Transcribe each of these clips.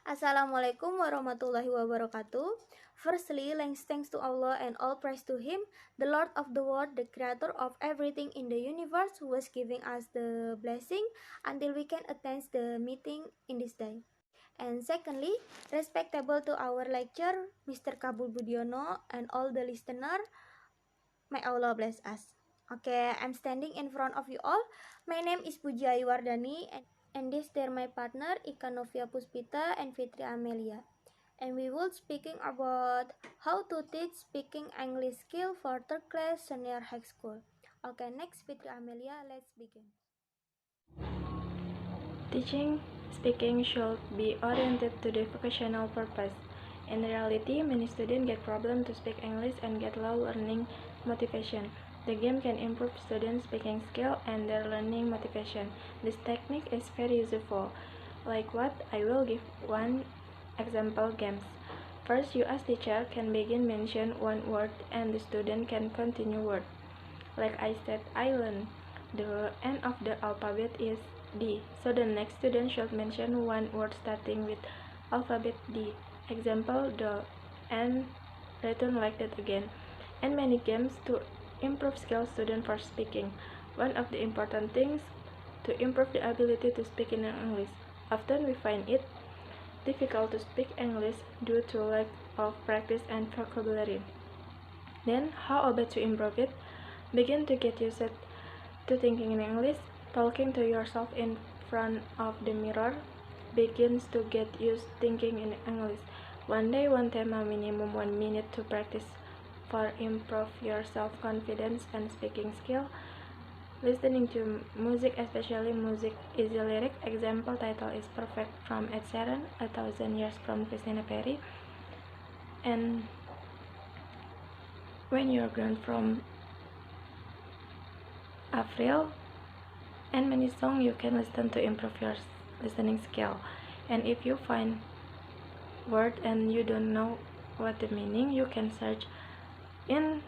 Assalamualaikum warahmatullahi wabarakatuh. Firstly, thanks to Allah and all praise to Him, the Lord of the world, the creator of everything in the universe, who was giving us the blessing until we can attend the meeting in this day. And secondly, respectable to our lecturer, Mr. Kabul Budiono, and all the listener, may Allah bless us. Okay, I'm standing in front of you all. My name is Puji Ayu Wardani, and this they're my partner Ika Novia Puspita and Fitri Amelia. And we will speaking about how to teach speaking English skill for third class senior high school. Okay, next Fitri Amelia, let's begin. Teaching speaking should be oriented to the vocational purpose. In reality, many students get problem to speak English and get low learning motivation. The game can improve students' speaking skill and their learning motivation. This technique is very useful. Like what? I will give one example games. First, you as teacher can begin mention one word and the student can continue word. Like I said, island. The end of the alphabet is D, so the next student should mention one word starting with alphabet D. Example, the, and return like that again. And many games to improve skills student for speaking. One of the important things to improve the ability to speak in English. Often we find it difficult to speak English due to lack of practice and vocabulary. Then, how about to improve it? Begin to get used to thinking in English. Talking to yourself in front of the mirror begins to get used thinking in English. One day, one time, a minimum 1 minute to practice for improve your self-confidence and speaking skill. Listening to music, especially music easy lyric. Example title is Perfect from Ed Sheeran, A Thousand Years from Christina Perri. And When You're Grown from Avril, and many songs you can listen to improve your listening skill. And if you find word and you don't know what the meaning, you can search in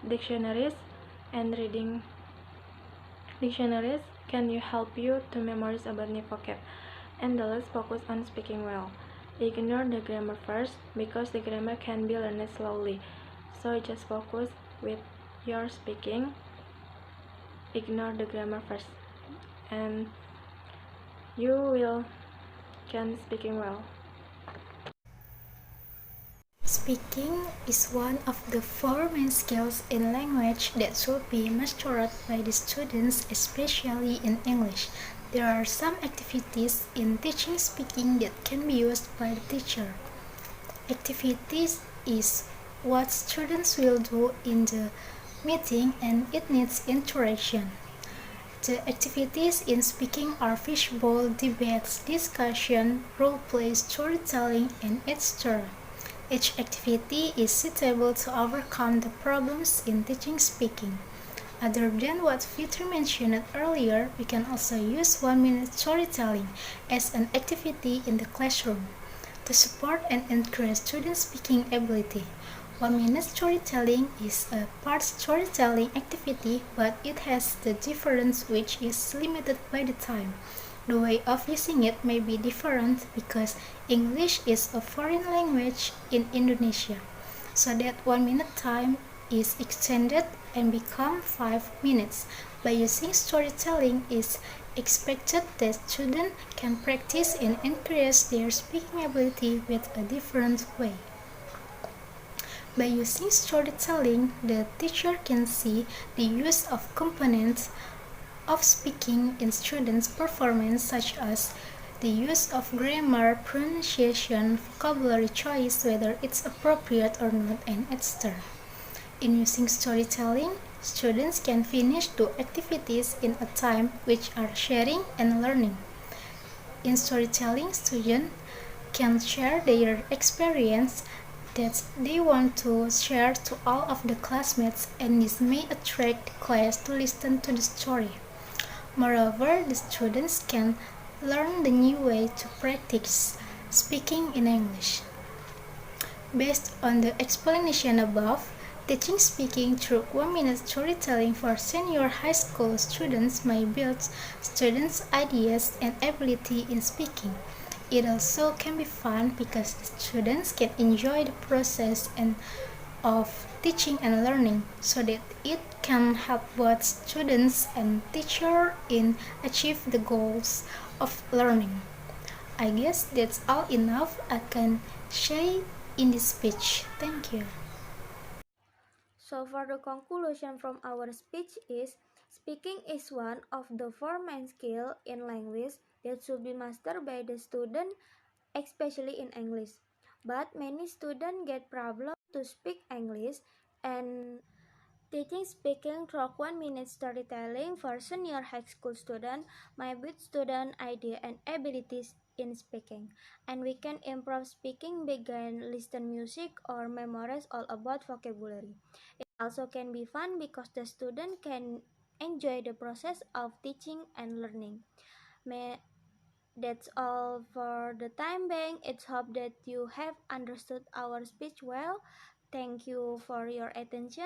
dictionaries, and reading dictionaries can you help you to memorize about new vocab. And let's focus on speaking well. Ignore the grammar first because the grammar can be learned slowly, so just focus with your speaking. Ignore the grammar first and you will can speaking well. Speaking is one of the four main skills in language that should be mastered by the students, especially in English. There are some activities in teaching speaking that can be used by the teacher. Activities is what students will do in the meeting and it needs interaction. The activities in speaking are fishbowl, debates, discussion, role play, storytelling, and etc. Each activity is suitable to overcome the problems in teaching speaking. Other than what Fitri mentioned earlier, we can also use 1-minute storytelling as an activity in the classroom to support and encourage students' speaking ability. 1-minute storytelling is a part storytelling activity, but it has the difference which is limited by the time. The way of using it may be different because English is a foreign language in Indonesia, so that 1-minute time is extended and become 5 minutes. By using storytelling, it's expected that students can practice and encourage their speaking ability with a different way. By using storytelling, the teacher can see the use of components of speaking in students' performance, such as the use of grammar, pronunciation, vocabulary choice, whether it's appropriate or not, and etc. In using storytelling, students can finish 2 activities in a time, which are sharing and learning. In storytelling, students can share their experience that they want to share to all of the classmates, and this may attract the class to listen to the story. Moreover, the students can learn the new way to practice speaking in English. Based on the explanation above, teaching speaking through 1-minute storytelling for senior high school students may build students' ideas and ability in speaking. It also can be fun because the students can enjoy the process and of teaching and learning so that it can help both students and teacher in achieve the goals of learning. I guess that's all enough I can say in this speech. Thank you. So for the conclusion from our speech is, speaking is one of the four main skills in language that should be mastered by the student, especially in English. But many students get problem to speak English, and teaching speaking through 1 minute storytelling for senior high school student might build student idea and abilities in speaking. And we can improve speaking begin listen music or memorize all about vocabulary. It also can be fun because the student can enjoy the process of teaching and learning. May that's all for the time being. It's hope that you have understood our speech well. Thank you for your attention.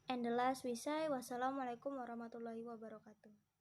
And the last we say, wassalamualaikum warahmatullahi wabarakatuh.